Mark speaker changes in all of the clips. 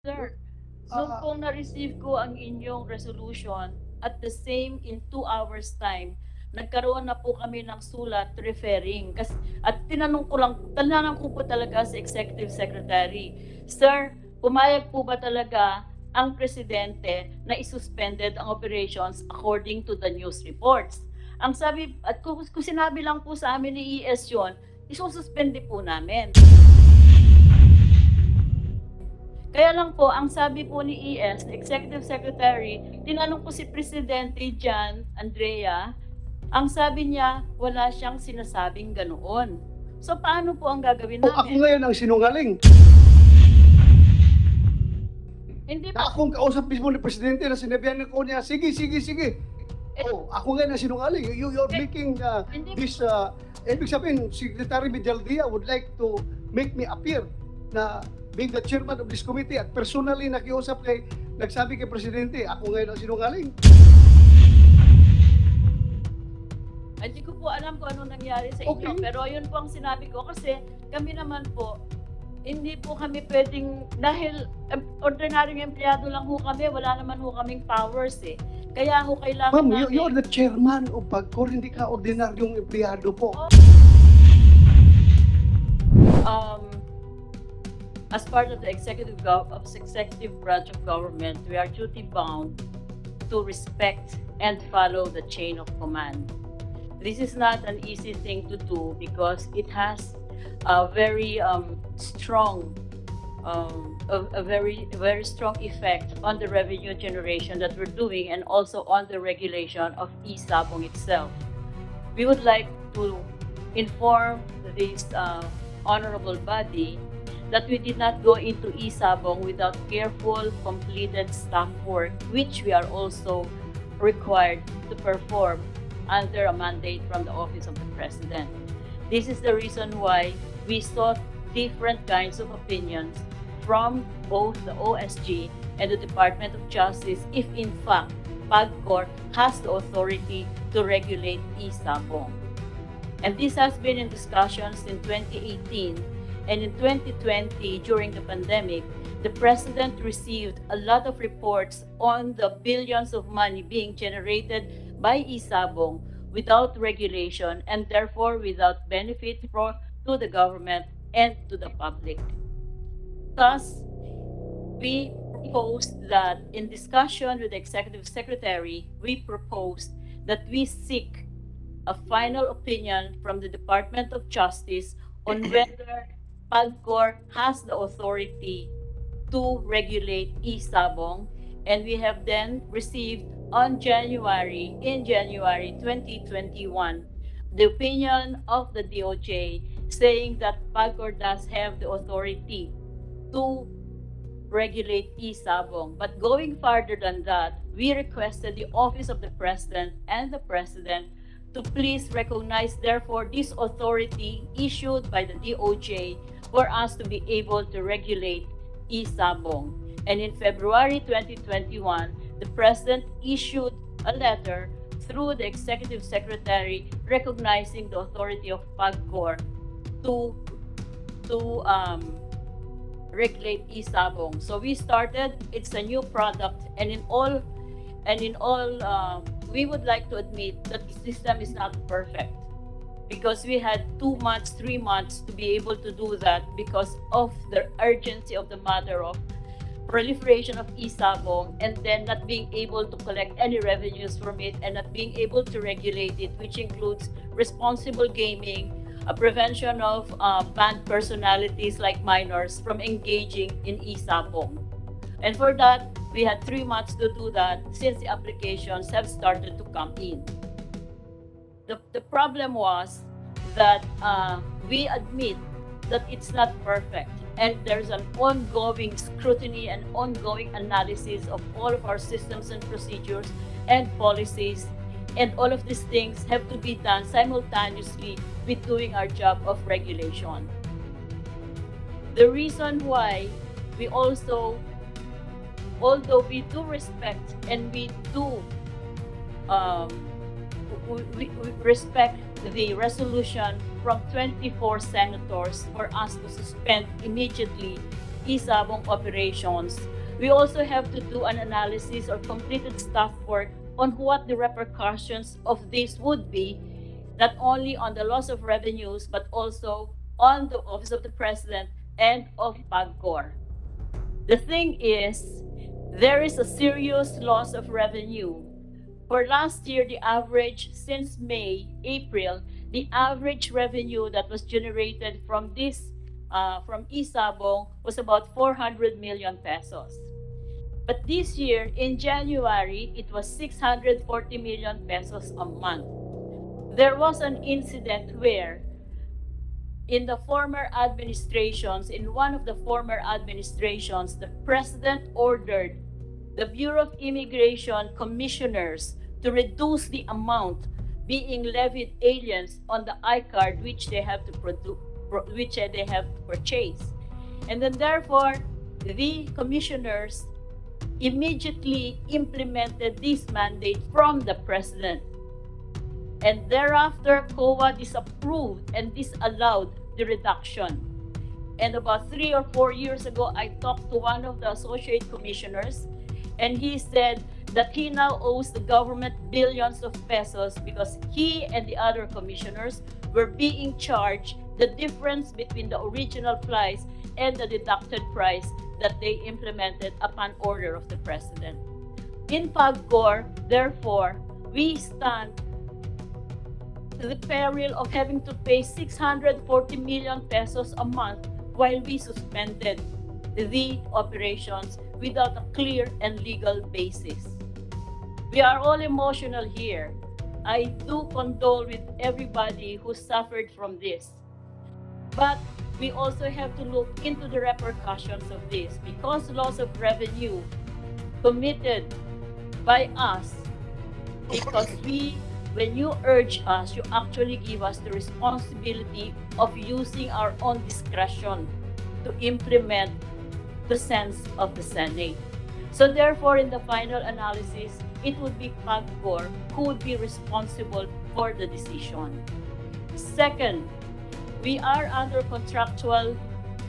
Speaker 1: Sir, so kung na-receive ko ang inyong resolution, at the same in 2 hours time, nagkaroon na po kami ng sulat referring. At tinanong ko po talaga sa Executive Secretary, Sir, pumayag po ba talaga ang Presidente na isuspended ang operations according to the news reports? Ang sabi, at kung sinabi lang po sa amin ni ES yun, isususpende po namin. Kaya lang po, ang sabi po ni ES, Executive Secretary, tinanong ko si Presidente Jan Andrea, ang sabi niya, wala siyang sinasabing ganoon. So paano po ang gagawin
Speaker 2: O ako
Speaker 1: namin?
Speaker 2: ngayon ang sinungaling.
Speaker 1: Hindi
Speaker 2: Na
Speaker 1: po.
Speaker 2: akong kausap mismo ni Presidente na sinabihan ko niya, sige. Oh, ako ngayon ang sinungaling. You're making
Speaker 1: Hindi
Speaker 2: this, ibig sabihin, Secretary Medialdia would like to make me appear na being the chairman of this committee at personally nakiusap nagsabi kay Presidente, ako ngayon ang sinungaling.
Speaker 1: Hindi ko po alam kung anong nangyari sa inyo,
Speaker 2: Okay.
Speaker 1: pero yun po ang sinabi ko kasi kami naman po, hindi po kami pwedeng, dahil ordinaryong empleyado lang ho kami, wala naman ho kaming powers eh. Kaya ho kailangan
Speaker 2: Ma'am,
Speaker 1: namin...
Speaker 2: you're the chairman of PAGCOR, hindi ka ordinaryong empleyado po.
Speaker 1: As part of the executive branch of government, we are duty bound to respect and follow the chain of command. This is not an easy thing to do because it has a very strong, a very strong effect on the revenue generation that we're doing and also on the regulation of e-Sabong itself. We would like to inform this honorable body that we did not go into e-Sabong without careful, completed staff work, which we are also required to perform under a mandate from the Office of the President. This is the reason why we sought different kinds of opinions from both the OSG and the Department of Justice if in fact PAGCOR has the authority to regulate e-Sabong. And this has been in discussions in 2018, and in 2020, during the pandemic, the President received a lot of reports on the billions of money being generated by e-Sabong without regulation and therefore without benefit to the government and to the public. Thus, we proposed that in discussion with the Executive Secretary, we proposed that we seek a final opinion from the Department of Justice on whether PAGCOR has the authority to regulate e-Sabong, and we have then received in January 2021 the opinion of the DOJ saying that PAGCOR does have the authority to regulate e-Sabong. But going further than that, we requested the Office of the President and the President to please recognize, therefore, this authority issued by the DOJ for us to be able to regulate e-Sabong. And in February 2021, the President issued a letter through the Executive Secretary recognizing the authority of PAGCOR to regulate e-Sabong. So we started, it's a new product, and in all, we would like to admit that the system is not perfect because we had 2 months, 3 months to be able to do that because of the urgency of the matter of proliferation of e-Sabong and then not being able to collect any revenues from it and not being able to regulate it, which includes responsible gaming, a prevention of banned personalities like minors from engaging in e-Sabong. And for that, we had 3 months to do that since the applications have started to come in. The problem was that we admit that it's not perfect and there's an ongoing scrutiny and ongoing analysis of all of our systems and procedures and policies, and all of these things have to be done simultaneously with doing our job of regulation. The reason why we also, although we do respect and we do we respect the resolution from 24 senators for us to suspend immediately Isabong operations, we also have to do an analysis or completed staff work on what the repercussions of this would be, not only on the loss of revenues, but also on the Office of the President and of PAGCOR. The thing is, there is a serious loss of revenue. For last year, the average since May, April, the average revenue that was generated from this, from Isabong was about 400 million pesos. But this year, in January, it was 640 million pesos a month. There was an incident where in the former administrations, in one of the former administrations, the president ordered the Bureau of Immigration commissioners to reduce the amount being levied aliens on the I-card which they have to produce, which they have to purchase. And then therefore, the commissioners immediately implemented this mandate from the president. And thereafter, COA disapproved and disallowed the reduction. And about 3 or 4 years ago, I talked to one of the associate commissioners, and he said that he now owes the government billions of pesos because he and the other commissioners were being charged the difference between the original price and the deducted price that they implemented upon order of the president. In PAGCOR, therefore, we stand to the peril of having to pay 640 million pesos a month while we suspended the operations without a clear and legal basis. We are all emotional here. I do condole with everybody who suffered from this. But we also have to look into the repercussions of this because loss of revenue committed by us, because when you urge us, you actually give us the responsibility of using our own discretion to implement the sense of the Senate. So therefore, in the final analysis, it would be PAGCOR who would be responsible for the decision. Second, we are under contractual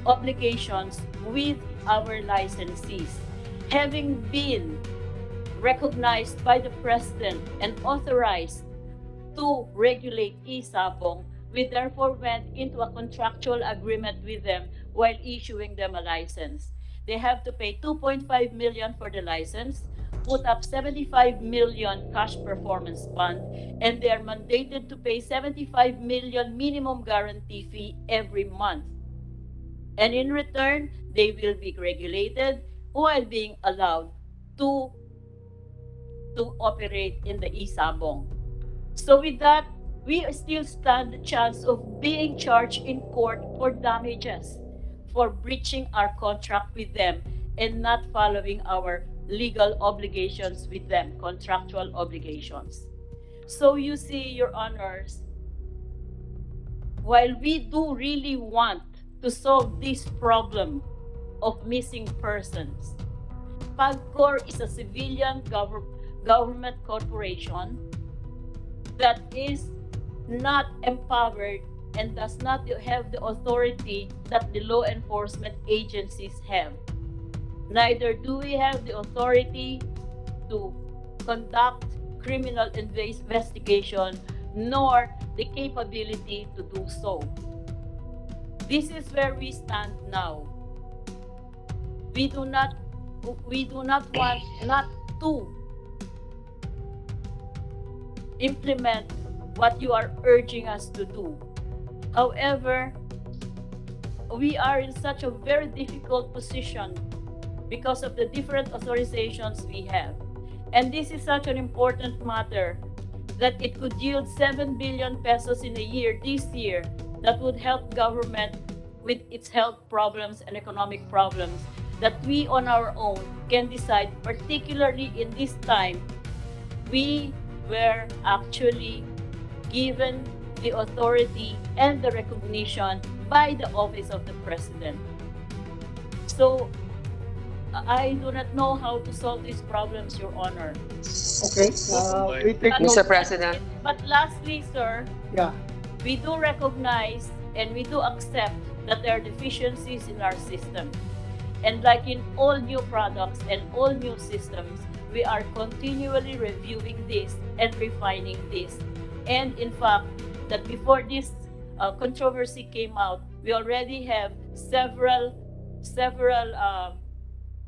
Speaker 1: obligations with our licensees. Having been recognized by the President and authorized to regulate Isabong, we therefore went into a contractual agreement with them while issuing them a license. They have to pay 2.5 million for the license, put up 75 million cash performance fund, and they are mandated to pay 75 million minimum guarantee fee every month. And in return, they will be regulated while being allowed to operate in the Isabong. So with that, we still stand the chance of being charged in court for damages for breaching our contract with them and not following our legal obligations with them, contractual obligations. So you see, Your Honors, while we do really want to solve this problem of missing persons, PAGCOR is a civilian government corporation that is not empowered and does not have the authority that the law enforcement agencies have. Neither do we have the authority to conduct criminal investigation, nor the capability to do so. This is where we stand now. We do not want not to implement what you are urging us to do. However, we are in such a very difficult position because of the different authorizations we have. And this is such an important matter that it could yield 7 billion pesos in a year this year that would help government with its health problems and economic problems that we on our own can decide, particularly in this time. We were actually given the authority and the recognition by the Office of the President. So I do not know how to solve these problems, Your Honor.
Speaker 2: Okay. We take
Speaker 3: Mr.
Speaker 2: note.
Speaker 3: President.
Speaker 1: But lastly, sir,
Speaker 2: Yeah.
Speaker 1: we do recognize and we do accept that there are deficiencies in our system. And like in all new products and all new systems, we are continually reviewing this and refining this. And in fact, that before this controversy came out, we already have several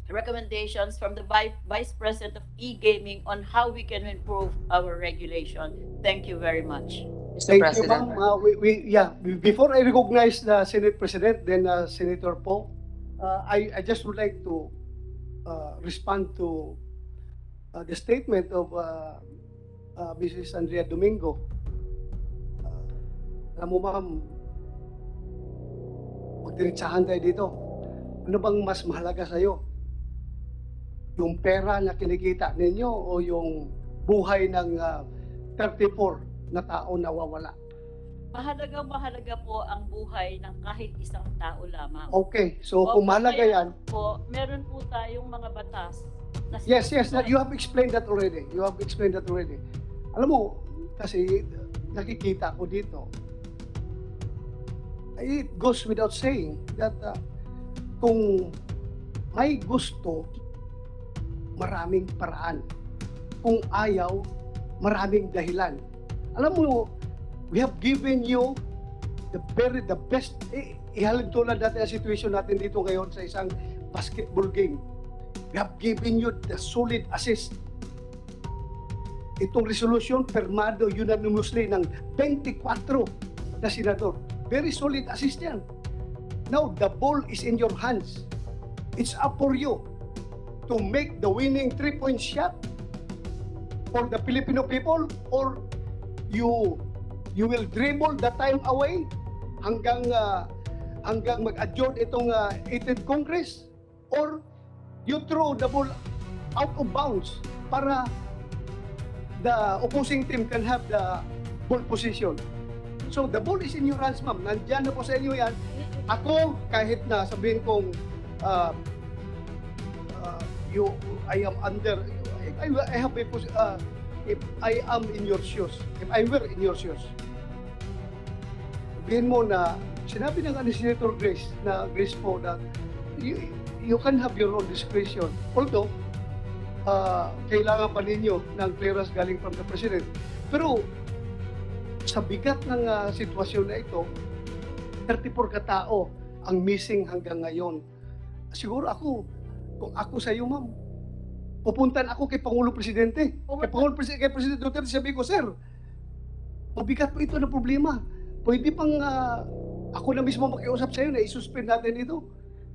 Speaker 1: recommendations from the Vice President of e-gaming on how we can improve our regulation. Thank you very much.
Speaker 3: Mr.
Speaker 2: Thank you,
Speaker 3: President.
Speaker 2: ma'am. Before I recognize the Senate President, then Senator Poe, I just would like to respond to the statement of Mrs. Andrea Domingo. Alam mo, ma'am, magdiretsahan tayo dito. Ano bang mas mahalaga sa'yo? Yung pera na kinikita ninyo o yung buhay ng 34 na tao nawawala?
Speaker 1: Mahalaga po ang buhay ng kahit isang tao lamang.
Speaker 2: Okay, so kung mahalaga yan,
Speaker 1: po, meron po tayong mga batas. Na
Speaker 2: yes, you have explained that already. Alam mo, kasi nakikita ko dito, it goes without saying that kung may gusto, maraming paraan. Kung ayaw, maraming dahilan. Alam mo, we have given you the best. Ihalin tulad natin ang situation natin dito ngayon sa isang basketball game. We have given you the solid assist. Itong resolution, permado unanimously ng 24 na senador. Very solid assist yan. Now, the ball is in your hands. It's up for you to make the winning 3-point shot for the Filipino people, or you will dribble the time away hanggang mag-adjourn itong 18th Congress, or you throw the ball out of bounds para the opposing team can have the ball position. So the ball is in your hands, ma'am. Nandiyan na po sa inyo yan. Ako, kahit na sabihin kong I am under, I have a, if I am in your shoes, if I were in your shoes, sabihin mo na, sinabi ng ni Senator Grace po na you can have your own discretion. Although, kailangan pa ninyo ng clearance galing from the President. Pero, sa bigat ng sitwasyon na ito, 34 katao ang missing hanggang ngayon. Siguro kung ako sa iyo, ma'am, pupuntan ako kay Pangulong Presidente. Kay President Duterte, sabi ko, sir, mabigat po ito na problema. Pwede pang ako na mismo makiusap sa iyo na isuspend natin ito.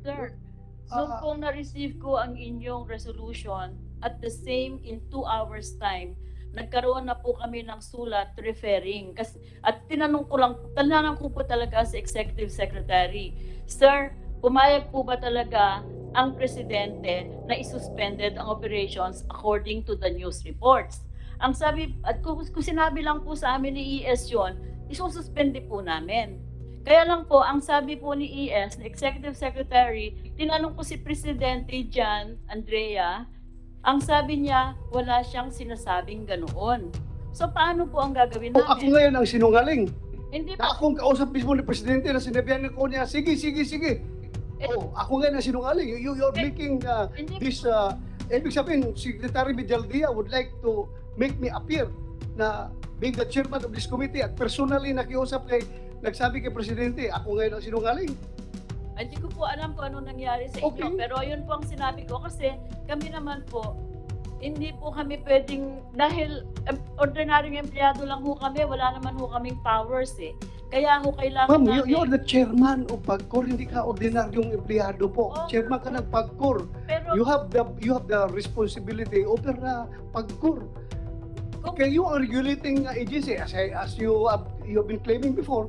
Speaker 1: Sir, nung pong na-receive ko ang inyong resolution, at the same in 2 hours time, nagkaroon na po kami ng sulat referring. At tinanong ko po talaga sa Executive Secretary, Sir, pumayag po ba talaga ang Presidente na isuspended ang operations according to the news reports? Ang sabi, at kung sinabi lang po sa amin ni ES yun, isususpende po namin. Kaya lang po, ang sabi po ni ES, na Executive Secretary, tinanong ko si Presidente Jan Andrea, ang sabi niya, wala siyang sinasabing ganoon. So, paano po ang gagawin namin?
Speaker 2: Ako ngayon ang sinungaling.
Speaker 1: Hindi
Speaker 2: Na
Speaker 1: po.
Speaker 2: akong kausap mismo ni Presidente na sinabihan ko niya, sige. Ako ngayon ang sinungaling. You're making
Speaker 1: Hindi
Speaker 2: this, ibig sabihin, Secretary Medjaldia would like to make me appear na being the chairman of this committee at personally nagsabi kay Presidente, ako ngayon ang sinungaling.
Speaker 1: Hindi ko po alam kung ano nangyari sa inyo.
Speaker 2: Okay.
Speaker 1: Pero yun po ang sinabi ko kasi kami naman po, hindi po kami pwedeng, dahil ordinaryong empleyado lang ho kami, wala naman ho kaming powers eh. Kaya ho kailangan
Speaker 2: Ma'am,
Speaker 1: namin.
Speaker 2: you're the chairman of PAGCOR, hindi ka ordinaryong empleyado po.
Speaker 1: Oh.
Speaker 2: Chairman ka ng PAGCOR.
Speaker 1: Pero
Speaker 2: You have the responsibility over PAGCOR. Okay, you are regulating agency as you have been claiming before.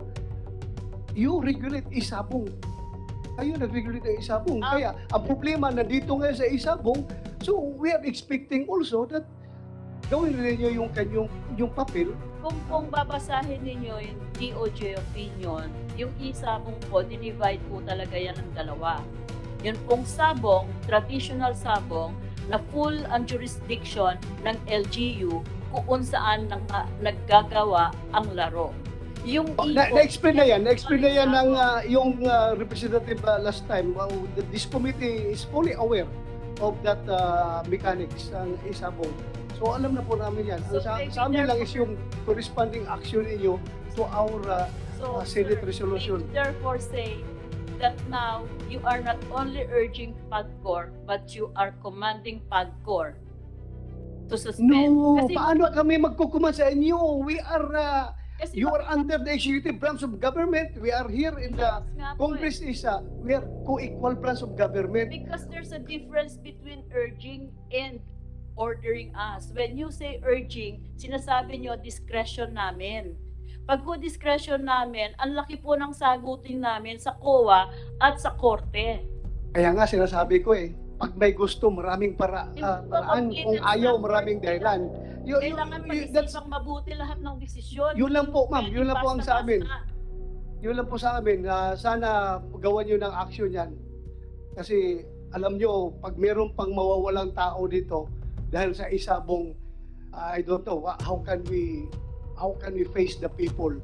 Speaker 2: You regulate isabong. Kayo nag-regulate ng isabong. Kaya ang problema nandito ngayon sa isabong, so we are expecting also that gawin rin niyo yung papel.
Speaker 1: kung babasahin ninyo yung DOJ opinion, yung isabong po, dinivide po talaga yan ng dalawa. Yun pong sabong, traditional sabong, na full ang jurisdiction ng LGU kung saan naggagawa ang laro. Yung
Speaker 2: Na-explain na yan. Na-explain na yan ng yung representative last time. This committee is fully aware of that mechanics ng isabong. So alam na po namin yan.
Speaker 1: So,
Speaker 2: Sa amin lang is yung corresponding action ninyo to our Senate resolution.
Speaker 1: Therefore say that now you are not only urging PAGCOR, but you are commanding PAGCOR to suspend.
Speaker 2: No, paano kami magkukuman sa inyo? We are, you are under the executive branch of government. We are here in the Congress we are co-equal branch of government.
Speaker 1: Because there's a difference between urging and ordering us. When you say urging, sinasabi nyo discretion namin. Pag po discretion namin, ang laki po ng sagutin namin sa COA at sa korte.
Speaker 2: Kaya nga sinasabi ko pag may gusto, maraming paraan. Kung ayaw, maraming dahilan.
Speaker 1: Kailangan pag-isipang mabuti lahat ng desisyon.
Speaker 2: Yun lang po, ma'am. Yun lang po ang sa amin. Yun lang po sa amin. Sana gawan nyo ng action yan. Kasi alam nyo, pag meron pang mawawalang tao dito, dahil sa isabong, I don't know, how can we face the people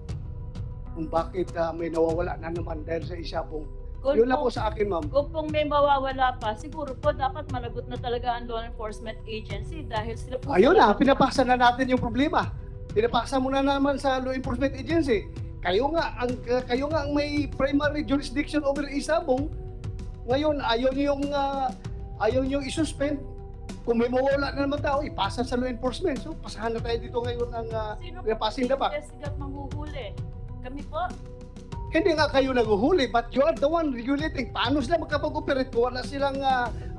Speaker 2: kung bakit may nawawala na naman dahil sa isabong. Yun lang po sa akin, ma'am.
Speaker 1: Kung pong may mawawala pa, siguro po dapat managot na talaga ang law enforcement agency dahil sila po...
Speaker 2: Ayun na, pinapasa na natin yung problema. Pinapasa mo na naman sa law enforcement agency. Kayo nga ang may primary jurisdiction over isabong. Ngayon, ayaw niyo i-suspend. Kung may mawala na naman tao, ipasa sa law enforcement. So, pasahan na tayo dito ngayon ng passing the buck.
Speaker 1: Sino po manghuhuli? Kami po?
Speaker 2: Hindi nga kayo naghuhuli, but you are the one regulating. Paano sila makapag-operate kung wala silang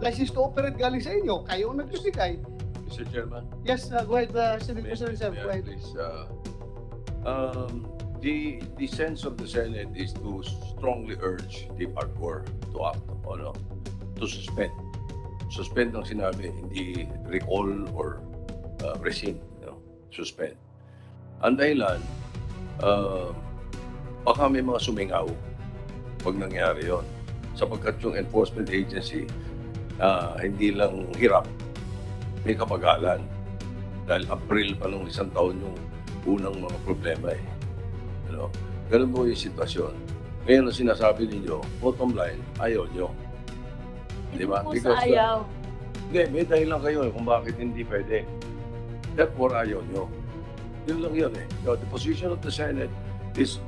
Speaker 2: license to operate galing sa inyo? Kayo ang nagbibigay.
Speaker 3: Mr. Chairman?
Speaker 2: Yes, go ahead, Senate President, sir. Go ahead.
Speaker 3: Please. The sense of the Senate is to strongly urge the PAGCOR to act on, to suspend. Suspend ang sinabi, hindi recall or rescind. Suspend. Ang dahilan, baka may mga sumingaw pag nangyari yon. Sapagkat yung enforcement agency, hindi lang hirap, may kapagalan. Dahil April pa nung isang taon yung unang mga problema Ganun po yung sitwasyon. Ngayon ang sinasabi ninyo, bottom line, ayaw nyo.
Speaker 1: Hindi po sa ayaw.
Speaker 3: Hindi, may dahilan kayo kung bakit hindi pwede. Therefore, ayaw nyo. Yun lang yun The position of the Senate is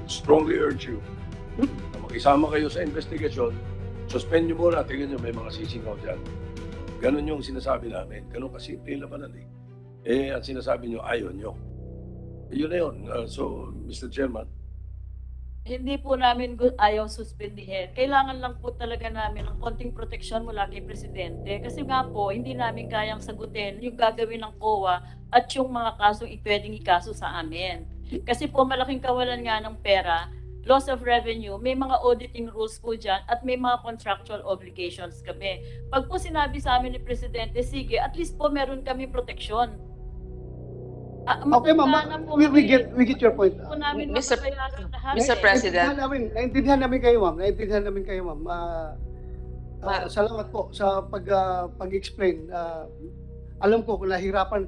Speaker 3: strongly urge you na makisama kayo sa investigation, suspend nyo muna, tingnan nyo, may mga sisingaw dyan. Ganun yung sinasabi namin. Ganun kasimple labanan ang sinasabi nyo, ayaw nyo. Yun na yun. So, Mr. Chairman.
Speaker 1: Hindi po namin ayaw suspendihin. Kailangan lang po talaga namin ng konting proteksyon mula kay Presidente. Kasi nga po, hindi namin kayang sagutin yung gagawin ng COA at yung mga kasong pwedeng ikaso sa amin. Kasi po malaking kawalan nga ng pera, loss of revenue, may mga auditing rules po dyan at may mga contractual obligations kami. Pag po sinabi sa amin ni Presidente, sige, at least po meron kami proteksyon.
Speaker 2: Okay, ma'am. We get your point.
Speaker 4: Mr. President.
Speaker 2: Naintindihan namin kayo, ma'am. Salamat po sa pag-explain. Alam ko kung nahirapan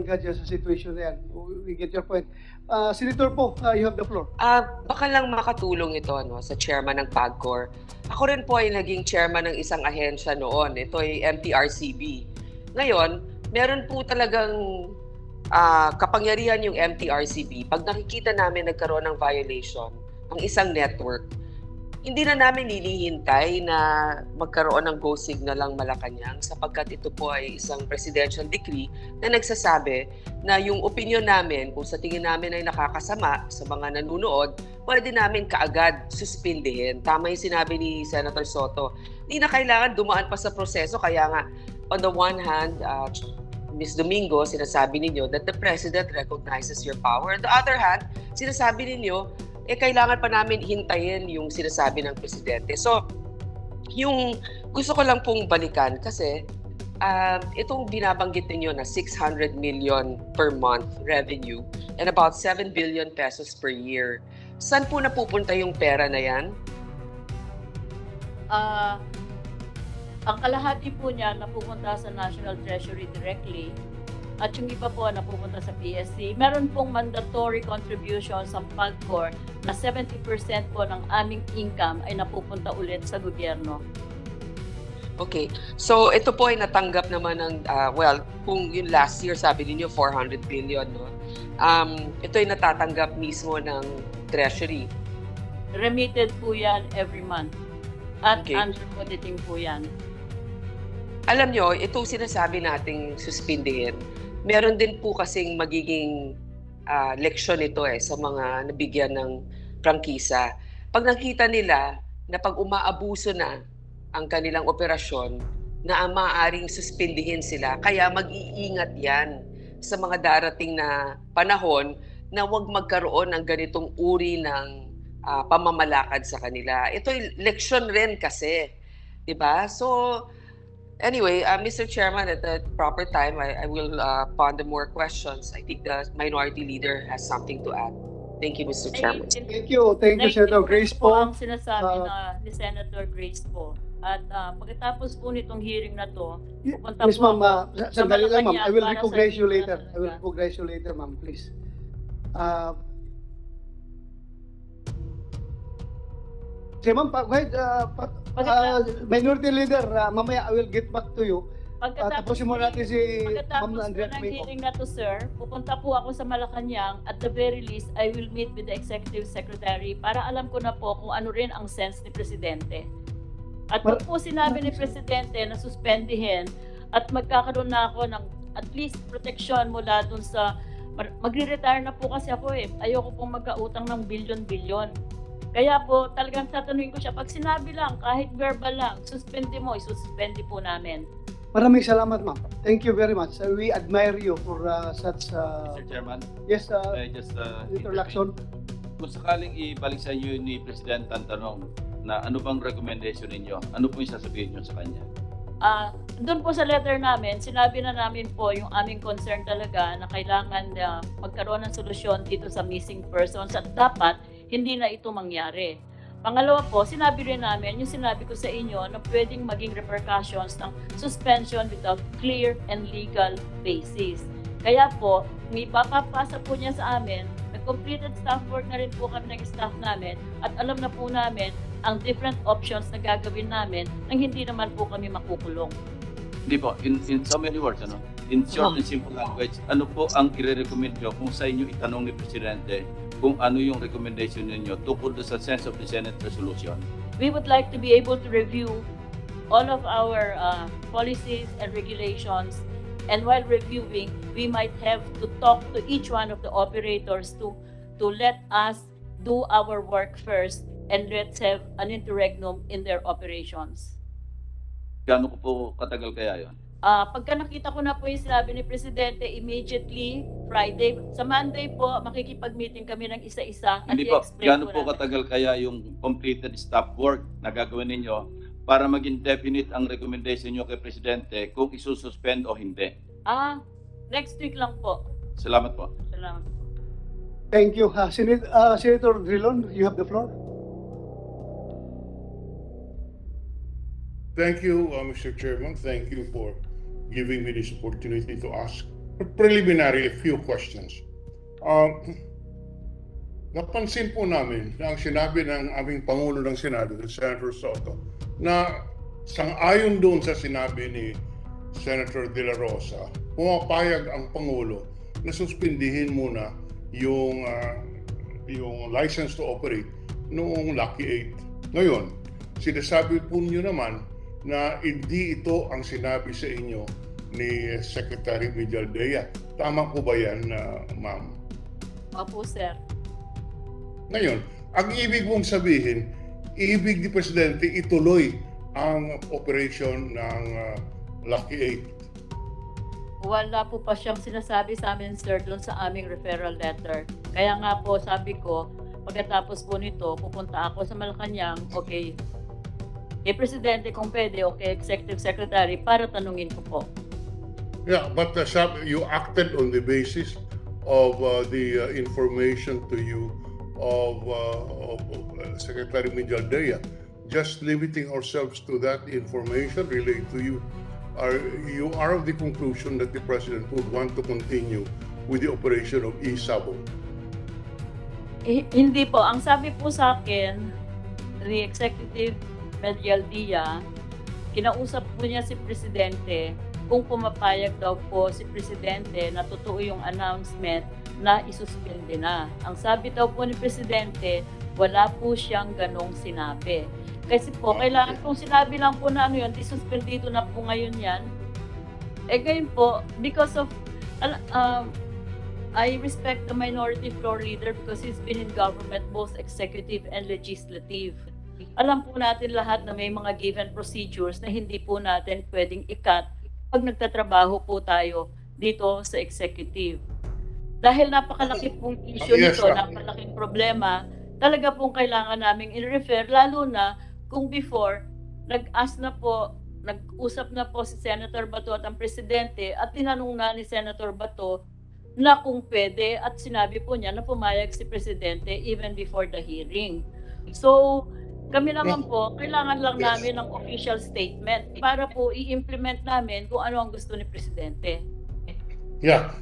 Speaker 2: ka dyan sa situation na yan. We get your point. Senator po, you have the floor.
Speaker 4: Baka lang makatulong ito sa chairman ng PAGCOR. Ako rin po ay naging chairman ng isang ahensya noon. Ito ay MTRCB. Ngayon, meron po talagang kapangyarihan yung MTRCB. Pag nakikita namin nagkaroon ng violation ang isang network, hindi na namin nilihintay na magkaroon ng go signal ang Malacanang sapagkat ito po ay isang presidential decree na nagsasabi na yung opinion namin kung sa tingin namin ay nakakasama sa mga nanunood, pwede namin kaagad suspindihin. Tama yung sinabi ni Senator Soto. Hindi na kailangan dumaan pa sa proseso. Kaya nga, on the one hand, Ms. Domingo, sinasabi ninyo that the President recognizes your power. On the other hand, sinasabi ninyo, kailangan pa namin hintayin yung sinasabi ng Presidente. So, yung gusto ko lang pong balikan kasi itong binabanggit ninyo na 600 million per month revenue and about 7 billion pesos per year. Saan po napupunta yung pera na yan?
Speaker 1: Ang kalahati po niya napupunta sa National Treasury directly at yung iba po na pupunta sa PSC. Meron pong mandatory contribution sa PAGCOR na 70% po ng aming income ay napupunta ulit sa gobyerno.
Speaker 4: Okay. So, ito po ay natanggap naman ng, kung yung last year, sabi niyo 400 billion, no? Ito ay natatanggap mismo ng Treasury.
Speaker 1: Remitted po yan every month. At
Speaker 4: Okay.
Speaker 1: under auditing po yan.
Speaker 4: Alam nyo, itong sinasabi nating suspindihin, meron din po kasing magiging leksyon ito sa mga nabigyan ng prangkisa. Pag nakita nila na pag umaabuso na ang kanilang operasyon, na ang maaaring suspindihin sila, kaya mag-iingat yan sa mga darating na panahon na huwag magkaroon ng ganitong uri ng pamamalakad sa kanila. Ito'y leksyon rin kasi, di ba? So, anyway, Mr. Chairman, at the proper time, I will ponder more questions. I think the minority leader has something to add. Thank you, Mr. Chairman.
Speaker 2: Thank you, Senator Grace po.
Speaker 1: Ang sinasabi ni Senator Grace po. At pagkatapos po nitong hearing na to, pupunta
Speaker 2: Yes,
Speaker 1: po
Speaker 2: ma'am.
Speaker 1: ako
Speaker 2: Sandali lang, ma'am.
Speaker 1: Malacanang
Speaker 2: I will
Speaker 1: para sa
Speaker 2: recognize you
Speaker 1: hearing
Speaker 2: later.
Speaker 1: na
Speaker 2: I will
Speaker 1: talaga.
Speaker 2: recognize you later, ma'am, please. Sige, ma'am, Minority Leader, mamaya I will get back to you. Tapusin mo natin si Ma'am
Speaker 1: Pagkatapos po
Speaker 2: Andrea
Speaker 1: ng
Speaker 2: Tumico.
Speaker 1: hearing na to, sir, pupunta po ako sa Malacanang. At the very least, I will meet with the Executive Secretary para alam ko na po kung ano rin ang sense ni Presidente. At pag po sinabi ni Presidente na suspendihin at magkakaroon na ako ng at least protection mula dun sa magre-retire na po kasi ako Ayoko pong magkautang ng bilyon-bilyon. Kaya po talagang tatanungin ko siya, pag sinabi lang, kahit verbal lang, suspende mo, isuspende po namin.
Speaker 2: Maraming salamat, ma'am. Thank you very much. We admire you for such...
Speaker 5: Mr. Chairman,
Speaker 2: yes,
Speaker 5: may I just
Speaker 2: Senator Lacson.
Speaker 5: kung sakaling ibalik sa inyo ni Presidente ang tanong na ano bang recommendation ninyo, ano po yung sasabihin nyo sa kanya?
Speaker 1: Doon po sa letter namin, sinabi na namin po yung aming concern talaga na kailangan magkaroon ng solusyon dito sa missing persons at dapat hindi na ito mangyari. Pangalawa po, sinabi rin namin yung sinabi ko sa inyo na pwedeng maging repercussions ng suspension without clear and legal basis. Kaya po, may papapasa po niya sa amin, completed staff work na rin po kami ng staff namin at alam na po namin ang different options na gagawin namin nang hindi naman po kami makukulong.
Speaker 5: Hindi po, in so many words, in short and simple language, ano po ang i-recommend nyo kung sa inyo itanong ni Presidente kung ano yung recommendation ninyo tungkol sa sense of the Senate resolution?
Speaker 1: We would like to be able to review all of our policies and regulations, and while reviewing, we might have to talk to each one of the operators to let us do our work first and let's have an interregnum in their operations.
Speaker 5: Gaano ko po katagal kaya yon?
Speaker 1: Pagka nakita ko na po yung sinabi ni Presidente, immediately, Friday, sa Monday po, makikipag-meeting kami ng isa-isa at
Speaker 5: Hindi po,
Speaker 1: i-explain
Speaker 5: gaano po
Speaker 1: namin.
Speaker 5: katagal kaya yung completed staff work na gagawin ninyo para maging definite ang recommendation nyo kay Presidente kung isususpend o hindi?
Speaker 1: Next week lang po.
Speaker 5: Salamat po.
Speaker 1: Salamat.
Speaker 2: Thank you. Senator Drilon, you have the floor.
Speaker 6: Thank you, Mr. Chairman. Thank you for giving me this opportunity to ask preliminary a few questions. Napansin po namin na ang sinabi ng aming Pangulo ng Senado, Senator Soto, na sang-ayon doon sa sinabi ni Senator De La Rosa, pumapayag ang Pangulo na suspindihin muna yung license to operate noong Lucky 8. Ngayon, sinasabi po niyo naman na hindi ito ang sinabi sa inyo ni Secretary Mijaldea. Tama po ba yan, ma'am?
Speaker 1: Opo, sir.
Speaker 6: Ngayon, ang ibig mong sabihin, ibig ni Presidente ituloy ang operation ng Lucky 8.
Speaker 1: Wala po pa siyang sinasabi sa amin, sir, doon sa aming referral letter. Kaya nga po, sabi ko, pagkatapos po nito, pupunta ako sa Malacanang, okay, Presidente kung pwede, okay, Executive Secretary, para tanungin ko po.
Speaker 6: Yeah, but you acted on the basis of the information to you of Secretary Mijaldea. Just limiting ourselves to that information relayed to you you are of the conclusion that the President would want to continue with the operation of e-Sabong?
Speaker 1: Hindi po. Ang sabi po sa akin, the Executive Medial Dia, kinausap po niya si Presidente kung pumapayag daw po si Presidente na totoo yung announcement na isuspende na. Ang sabi daw po ni Presidente, wala po siyang ganong sinabi. Kasi po, kailangan kung sinabi lang po na ano yun, isuspendido na po ngayon yan. Eh ngayon po, because of, I respect the minority floor leader because he's been in government, both executive and legislative. Alam po natin lahat na may mga given procedures na hindi po natin pwedeng i-cut pag nagtatrabaho po tayo dito sa executive. Dahil napakalaki pong issue
Speaker 6: Yes,
Speaker 1: nito,
Speaker 6: ma'am.
Speaker 1: napakalaking problema, talaga pong kailangan naming i-refer, lalo na kung before, nag-usap na po si Senator Bato at ang Presidente at tinanong na ni Senator Bato na kung pwede at sinabi po niya na pumayag si Presidente even before the hearing. So, kami naman po, kailangan lang namin ng official statement para po i-implement namin kung ano ang gusto ni Presidente.
Speaker 6: Yeah,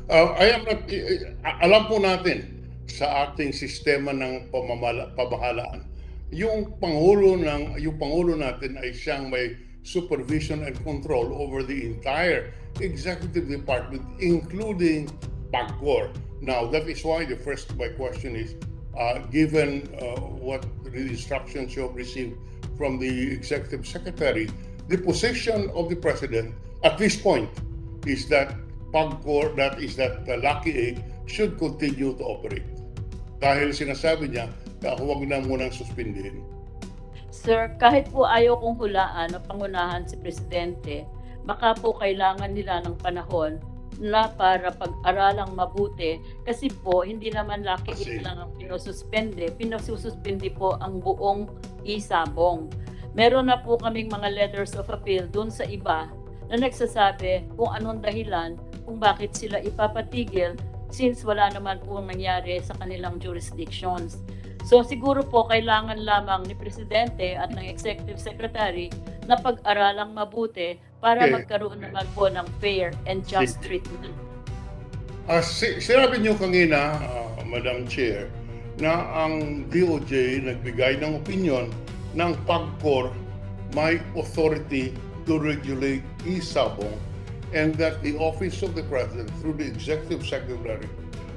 Speaker 6: alam po natin sa ating sistema ng pamahalaan, yung pangulo natin ay siyang may supervision and control over the entire executive department, including PAGCOR. Now, that is why my question is, given what the instructions you have received from the executive secretary, the position of the president at this point is that PAGCOR, that Lucky 8, should continue to operate. Dahil sinasabi niya, huwag na munang suspindihin.
Speaker 1: Sir, kahit po ayaw kong hulaan o pangunahan si Presidente, baka po kailangan nila ng panahon na para pag-aralang mabuti kasi po hindi naman Lucky 8 lang ang pinususpende po ang buong e-Sabong. Meron na po kaming mga letters of appeal dun sa iba na nagsasabi kung anong dahilan kung bakit sila ipapatigil since wala naman po nangyari sa kanilang jurisdictions. So siguro po kailangan lamang ni Presidente at ng Executive Secretary na pag-aralang mabuti para magkaroon naman po ng fair and just treatment.
Speaker 6: Sinabi niyo kanina, Madam Chair, na ang DOJ nagbigay ng opinion ng PAGCOR may authority to regulate e-Sabong and that the Office of the President through the Executive Secretary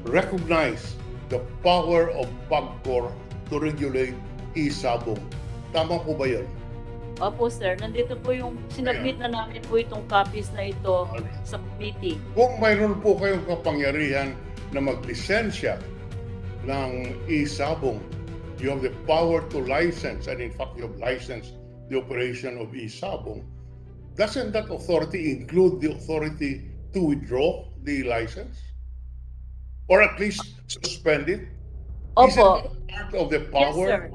Speaker 6: recognize the power of PAGCOR to regulate e-Sabong. Tama po ba yan?
Speaker 1: Opo sir, nandito po yung sinabit na namin po itong copies na ito sa committee.
Speaker 6: Kung mayroon po kayong kapangyarihan na maglisensya ng e-Sabong, you have the power to license, and in fact you have licensed the operation of e-Sabong, doesn't that authority include the authority to withdraw the license? Or at least suspend it?
Speaker 1: Opo.
Speaker 6: Isn't that part of the power?
Speaker 1: Yes, sir.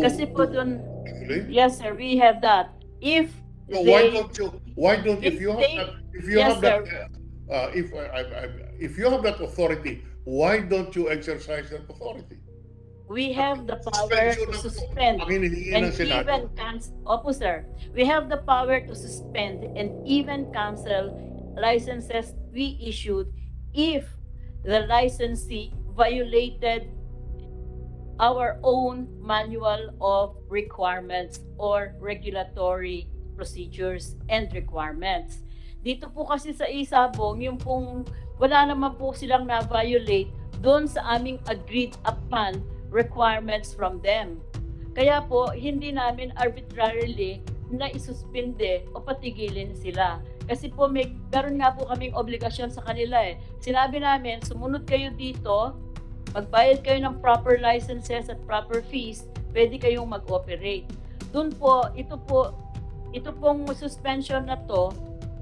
Speaker 1: Kasi po dun,
Speaker 6: regulate?
Speaker 1: yes sir, we have that. If
Speaker 6: So
Speaker 1: they,
Speaker 6: if you have that authority, why don't you exercise that authority?
Speaker 1: we have the power to suspend
Speaker 6: Ang hinihingi
Speaker 1: and
Speaker 6: ng Senado.
Speaker 1: even cancel. Opo sir, we have the power to suspend and even cancel licenses we issued if the licensee violated our own manual of requirements or regulatory procedures and requirements. Dito po kasi sa e-Sabong, yung pong wala naman po silang na-violate doon sa aming agreed upon requirements from them. Kaya po, hindi namin arbitrarily na isuspinde o patigilin sila. Kasi po, meron nga po kaming obligasyon sa kanila eh. Sinabi namin, sumunod kayo dito, magbayad kayo ng proper licenses at proper fees, pwede kayong mag-operate. Doon po, ito pong suspension na to,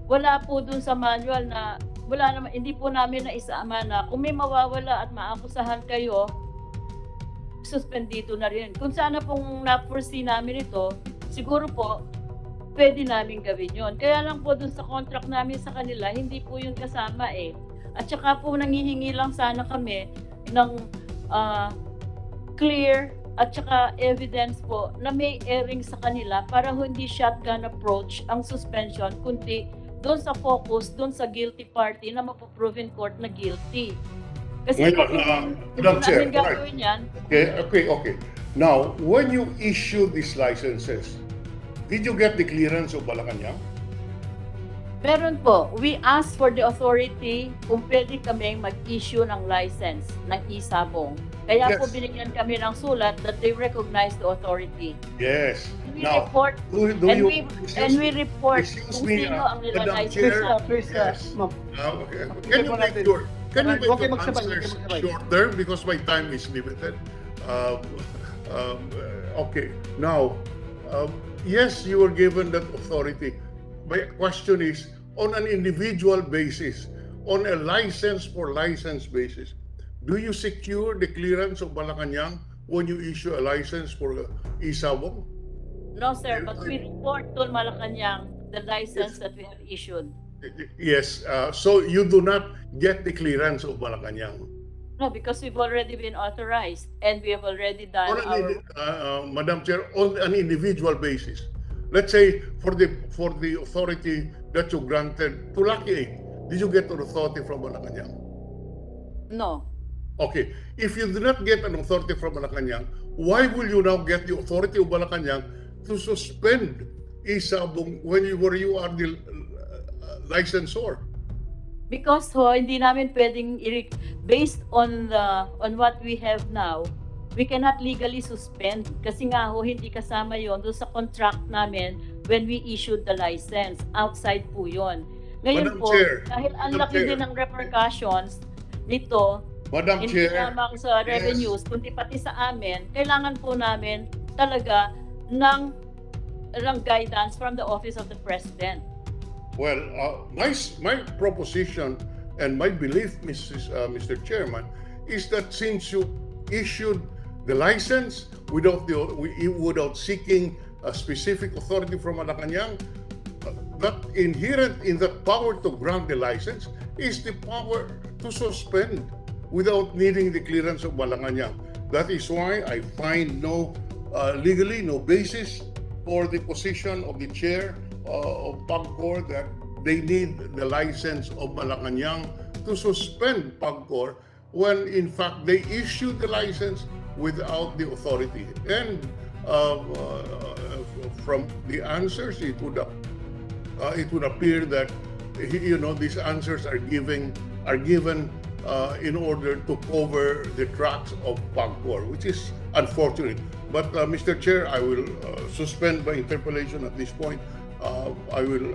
Speaker 1: wala po doon sa manual na, wala naman, hindi po namin na isama na kung may mawawala at maakusahan kayo, suspendido na rin. Kung sana pong na-foresee namin ito, siguro po, pwede namin gawin yon. Kaya lang po dun sa contract namin sa kanila, hindi po yun kasama eh. At saka po nangihingi lang sana kami ng clear at saka evidence po na may airing sa kanila para hindi shotgun approach ang suspension, kundi doon sa focus, doon sa guilty party na mapoprove in court na guilty. Kasi
Speaker 6: Ngayon,
Speaker 1: kung
Speaker 6: Madam Chair,
Speaker 1: namin gagawin yan,
Speaker 6: Okay. Now, when you issue these licenses, did you get the clearance of Malacanang?
Speaker 1: meron po, we ask for the authority kung pwede kaming mag-issue ng license ng isabong. Kaya po
Speaker 6: Yes.
Speaker 1: binigyan kami ng sulat that they recognize the authority.
Speaker 6: Yes.
Speaker 1: We
Speaker 6: Now,
Speaker 1: report
Speaker 6: do
Speaker 1: and
Speaker 6: you,
Speaker 1: we report
Speaker 6: excuse
Speaker 1: kung
Speaker 6: me,
Speaker 1: sino ang
Speaker 6: Madam
Speaker 1: nilalayas
Speaker 6: Chair,
Speaker 1: sa
Speaker 2: Please,
Speaker 6: Yes.
Speaker 2: ma'am.
Speaker 6: Okay. Can you make your
Speaker 2: Okay, magsabay,
Speaker 6: answers
Speaker 2: magsabay.
Speaker 6: shorter because my time is limited? Okay. Now, yes, you were given that authority. My question is, on an individual basis, on a license basis, do you secure the clearance of Malacanang when you issue a license for isabong?
Speaker 1: No, sir, but we report to Malacanang the license that we have issued.
Speaker 6: Yes. So you do not get the clearance of Malacanang.
Speaker 1: No, because we've already been authorized and we have already done
Speaker 6: On
Speaker 1: our...
Speaker 6: Madam Chair, on an individual basis, let's say for the authority that you granted to Lucky 8, did you get an authority from Malacanang?
Speaker 1: No.
Speaker 6: Okay. If you do not get an authority from Malacanang, why will you now get the authority of Malacanang to suspend isabong when you are the licensor?
Speaker 1: Because hindi namin pwedeng based on what we have now, we cannot legally suspend kasi nga hindi kasama yon doon sa contract namin when we issued the license. Outside po yon. Ngayon
Speaker 6: Madam
Speaker 1: po,
Speaker 6: Chair,
Speaker 1: dahil ang
Speaker 6: Madam
Speaker 1: laki
Speaker 6: Chair.
Speaker 1: din ng repercussions nito,
Speaker 6: Madam
Speaker 1: hindi
Speaker 6: Chair,
Speaker 1: lamang sa revenues, kundi pati sa amin, kailangan po namin talaga ng guidance from the Office of the President.
Speaker 6: well, my proposition and my belief, Mr. Chairman, is that since you issued the license without seeking a specific authority from Malacanang, that inherent in the power to grant the license is the power to suspend without needing the clearance of Malacanang. That is why I find legally no basis for the position of the chair of PAGCOR that they need the license of Malacanang to suspend PAGCOR when in fact they issued the license without the authority. And from the answers, it would appear that these answers are given in order to cover the tracks of PAGCOR, which is unfortunate. But Mr. Chair, I will suspend my interpellation at this point. I will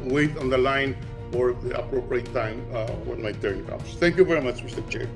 Speaker 6: wait on the line for the appropriate time when my turn comes. Thank you very much, Mr. Chair.